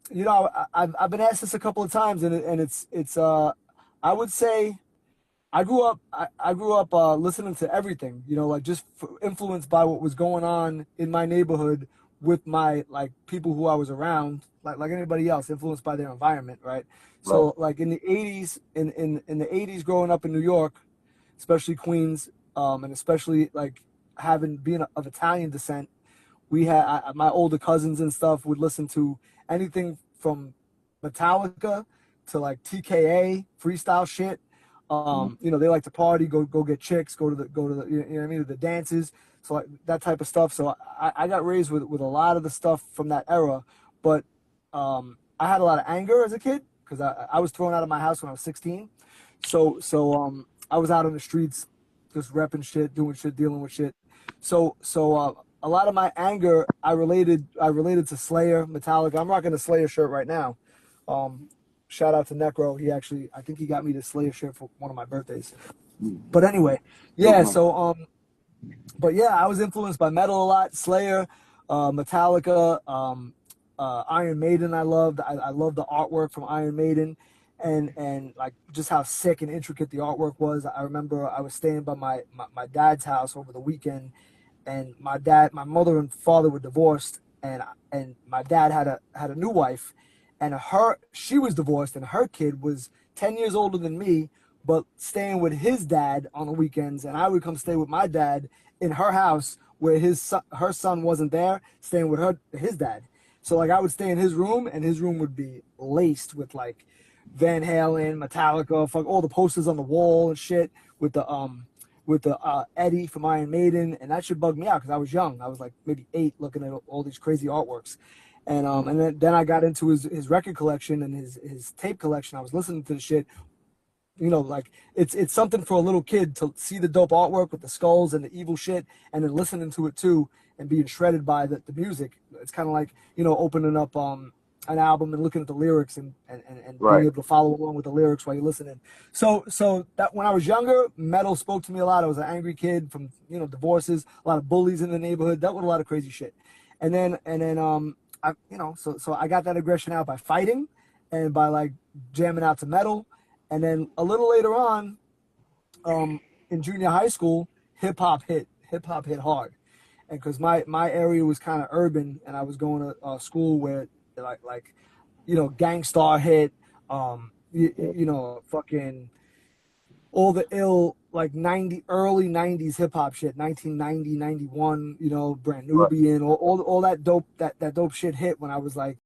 You know, I've been asked this a couple of times, and it's I would say I grew up listening to everything. You know, like just influenced by what was going on in my neighborhood with my like people who I was around, like anybody else, influenced by their environment, right? Right. So like in the '80s, in the '80s, growing up in New York, especially Queens, and especially like having being of Italian descent, we had my older cousins and stuff would listen to anything from Metallica to like TKA freestyle shit. Mhm. You know, they like to party, go get chicks, go to the you know what I mean, the dances, so like that type of stuff. So I got raised with a lot of the stuff from that era, but I had a lot of anger as a kid because I was thrown out of my house when I was 16. So I was out on the streets just repping shit, doing shit, dealing with shit. So a lot of my anger I related to Slayer, Metallica. I'm rocking a Slayer shirt right now. Um, Shout out to Necro. He actually, I think he got me the Slayer shirt for one of my birthdays. But anyway, Dope yeah. man. But yeah, I was influenced by metal a lot. Slayer, Metallica, Iron Maiden. I loved the artwork from Iron Maiden, and like just how sick and intricate the artwork was. I remember I was staying by my dad's house over the weekend, and my mother and father were divorced, and my dad had a new wife, and she was divorced, and her kid was 10 years older than me, but staying with his dad on the weekends, and I would come stay with my dad in her house where her son wasn't there, staying with his dad. So like I would stay in his room, and his room would be laced with like Van Halen, Metallica, fuck all the posters on the wall and shit with the Eddie from Iron Maiden, and that should bug me out because I was young. I was like maybe 8, looking at all these crazy artworks, and then I got into his record collection and his tape collection. I was listening to the shit. You know, like it's something for a little kid to see the dope artwork with the skulls and the evil shit, and then listening to it too, and being shredded by the music. It's kind of like, you know, opening up an album and looking at the lyrics and being Right. able to follow along with the lyrics while you're listening. So that when I was younger, metal spoke to me a lot. I was an angry kid from, you know, divorces, a lot of bullies in the neighborhood, dealt with a lot of crazy shit. And then I, you know, so I got that aggression out by fighting and by like jamming out to metal. And then a little later on, um, in junior high school, hip hop hit hard, and because my area was kind of urban, and I was going to a school where like you know, Gangstar hit, you know, fucking all the ill like 90 early 90s hip hop shit, 1990, 91, you know, Brand Right. Nubian, all that dope shit hit when I was like